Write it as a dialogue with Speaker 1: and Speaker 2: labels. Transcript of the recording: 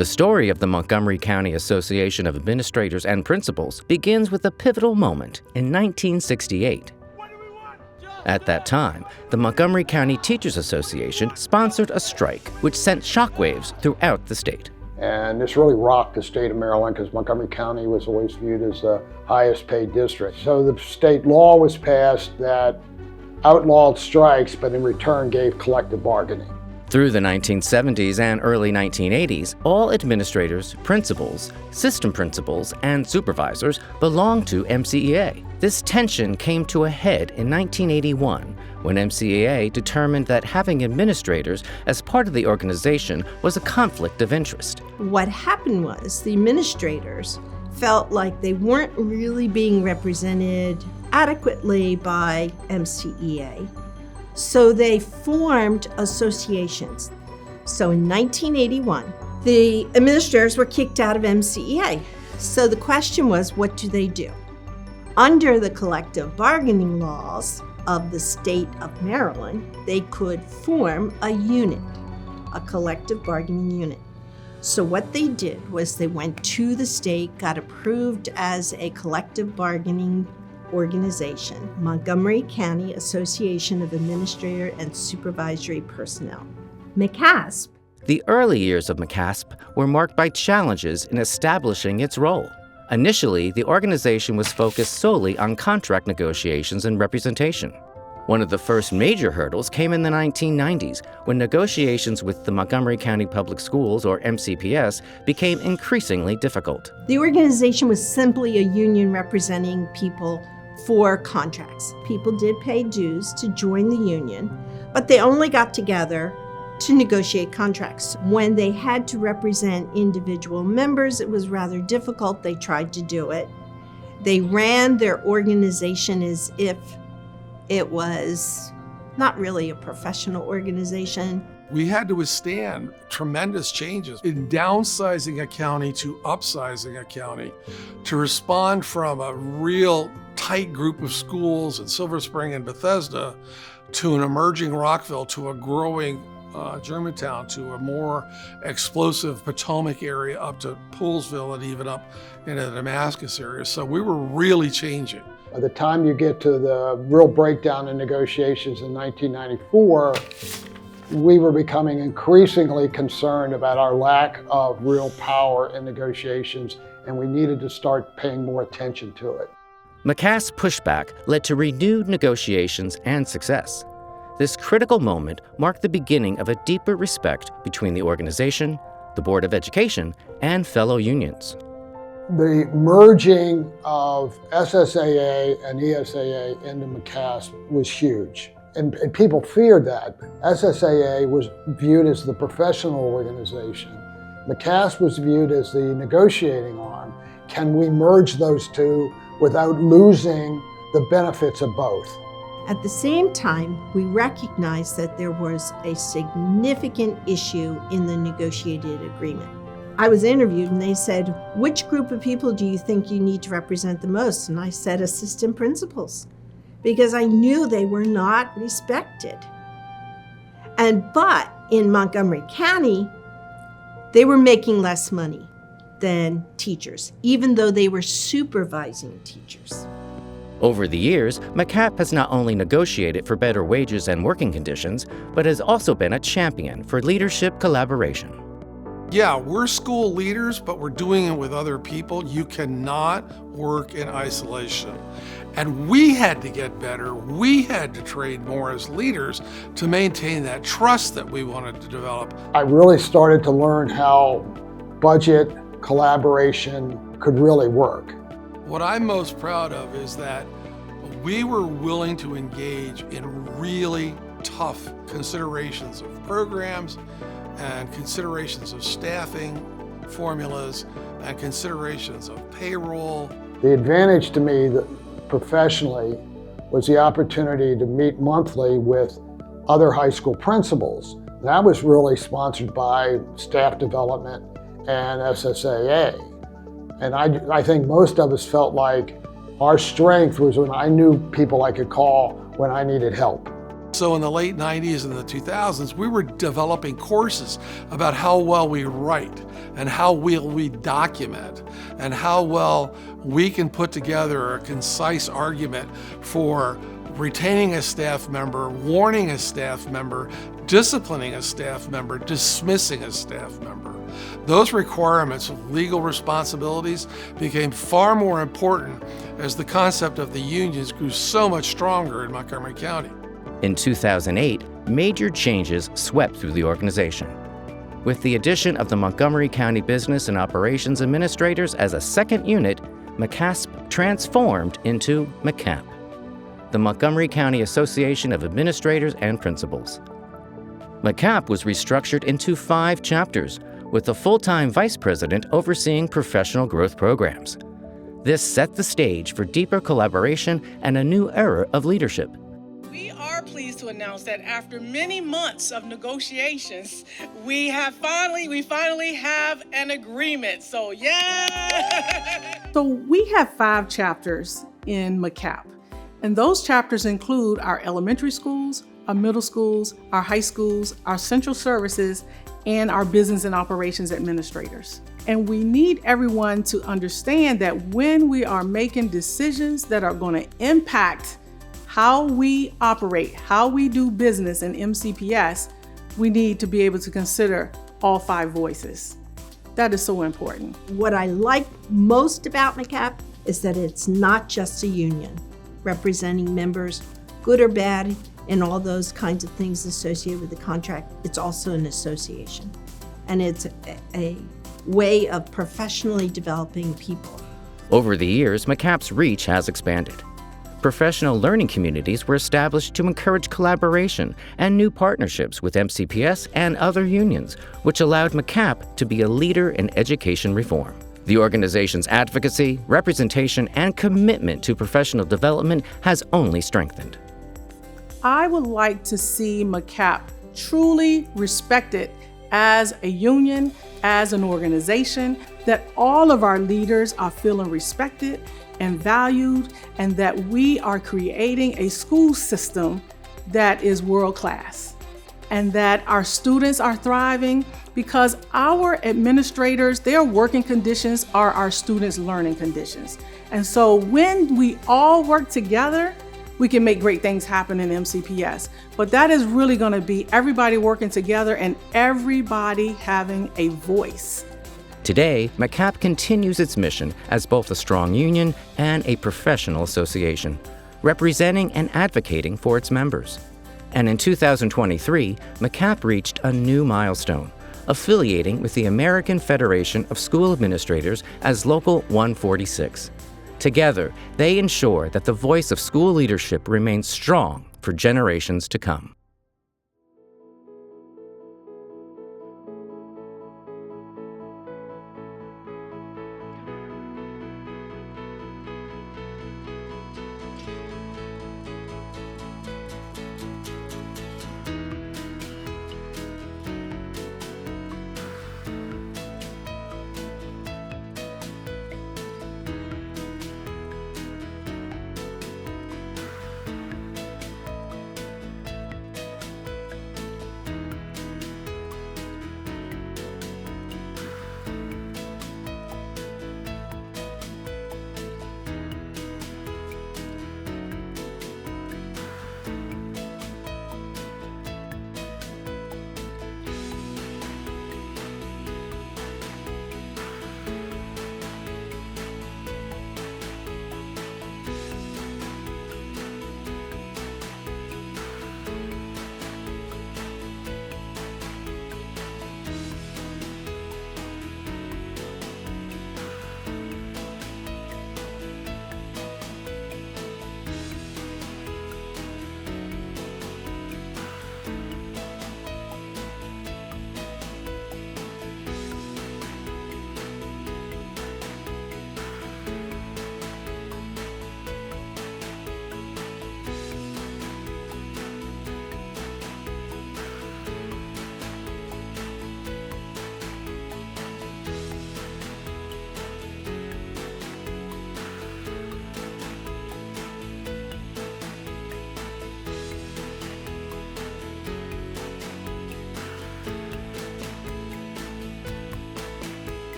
Speaker 1: The story of the Montgomery County Association of Administrators and Principals begins with a pivotal moment in 1968. At that time, the Montgomery County Teachers Association sponsored a strike which sent shockwaves throughout the state.
Speaker 2: And this really rocked the state of Maryland because Montgomery County was always viewed as the highest paid district. So the state law was passed that outlawed strikes, but in return gave collective bargaining.
Speaker 1: Through the 1970s and early 1980s, all administrators, principals, system principals, and supervisors belonged to MCEA. This tension came to a head in 1981 when MCAA determined that having administrators as part of the organization was a conflict of interest.
Speaker 3: What happened was the administrators felt like they weren't really being represented adequately by MCEA. So they formed associations. So in 1981, the administrators were kicked out of MCEA. So the question was, what do they do? Under the collective bargaining laws of the state of Maryland, they could form a unit, a collective bargaining unit. So what they did was they went to the state, got approved as a collective bargaining organization, Montgomery County Association of Administrator and Supervisory Personnel, MCAAP.
Speaker 1: The early years of MCAAP were marked by challenges in establishing its role. Initially, the organization was focused solely on contract negotiations and representation. One of the first major hurdles came in the 1990s, when negotiations with the Montgomery County Public Schools, or MCPS, became increasingly difficult.
Speaker 3: The organization was simply a union representing people for contracts. People did pay dues to join the union, but they only got together to negotiate contracts. When they had to represent individual members, it was rather difficult. They tried to do it. They ran their organization as if it was not really a professional organization.
Speaker 4: We had to withstand tremendous changes in downsizing a county to upsizing a county, to respond from a real tight group of schools in Silver Spring and Bethesda to an emerging Rockville, to a growing Germantown, to a more explosive Potomac area, up to Poolsville and even up into the Damascus area. So we were really changing.
Speaker 2: By the time you get to the real breakdown in negotiations in 1994, we were becoming increasingly concerned about our lack of real power in negotiations, and we needed to start paying more attention to it.
Speaker 1: MCAAP's pushback led to renewed negotiations and success. This critical moment marked the beginning of a deeper respect between the organization, the Board of Education, and fellow unions.
Speaker 2: The merging of SSAA and ESAA into MCAAP was huge. And people feared that. SSAA was viewed as the professional organization. MCAAP was viewed as the negotiating arm. Can we merge those two without losing the benefits of both?
Speaker 3: At the same time, we recognized that there was a significant issue in the negotiated agreement. I was interviewed and they said, which group of people do you think you need to represent the most? And I said, assistant principals, because I knew they were not respected. But in Montgomery County, they were making less money than teachers, even though they were supervising teachers.
Speaker 1: Over the years, MCAAP has not only negotiated for better wages and working conditions, but has also been a champion for leadership collaboration.
Speaker 4: Yeah, we're school leaders, but we're doing it with other people. You cannot work in isolation. And we had to get better. We had to train more as leaders to maintain that trust that we wanted to develop.
Speaker 2: I really started to learn how budget collaboration could really work.
Speaker 4: What I'm most proud of is that we were willing to engage in really tough considerations of programs and considerations of staffing formulas and considerations of payroll.
Speaker 2: The advantage to me professionally was the opportunity to meet monthly with other high school principals. That was really sponsored by staff development and SSAA. And I think most of us felt like our strength was when I knew people I could call when I needed help.
Speaker 4: So in the late 90s and the 2000s, we were developing courses about how well we write and how well we document and how well we can put together a concise argument for retaining a staff member, warning a staff member, disciplining a staff member, dismissing a staff member. Those requirements of legal responsibilities became far more important as the concept of the unions grew so much stronger in Montgomery County.
Speaker 1: In 2008, major changes swept through the organization. With the addition of the Montgomery County Business and Operations Administrators as a second unit, MCAAP transformed into MCAAP, the Montgomery County Association of Administrators and Principals. MCAAP was restructured into 5 chapters, with a full-time vice president overseeing professional growth programs. This set the stage for deeper collaboration and a new era of leadership.
Speaker 5: We are pleased to announce that after many months of negotiations, we finally have an agreement. So, yeah!
Speaker 6: So we have 5 chapters in MCAAP, and those chapters include our elementary schools, our middle schools, our high schools, our central services, and our business and operations administrators. And we need everyone to understand that when we are making decisions that are going to impact how we operate, how we do business in MCPS, we need to be able to consider all 5 voices. That is so important.
Speaker 3: What I like most about MCAAP is that it's not just a union representing members, good or bad, and all those kinds of things associated with the contract. It's also an association. And it's a way of professionally developing people.
Speaker 1: Over the years, MCAAP's reach has expanded. Professional learning communities were established to encourage collaboration and new partnerships with MCPS and other unions, which allowed MCAAP to be a leader in education reform. The organization's advocacy, representation, and commitment to professional development has only strengthened.
Speaker 6: I would like to see MCAAP truly respected as a union, as an organization, that all of our leaders are feeling respected and valued, and that we are creating a school system that is world-class, and that our students are thriving because our administrators, their working conditions are our students' learning conditions. And so when we all work together, we can make great things happen in MCPS. But that is really going to be everybody working together and everybody having a voice.
Speaker 1: Today, MCAAP continues its mission as both a strong union and a professional association, representing and advocating for its members. And in 2023, MCAAP reached a new milestone, affiliating with the American Federation of School Administrators as Local 146. Together, they ensure that the voice of school leadership remains strong for generations to come.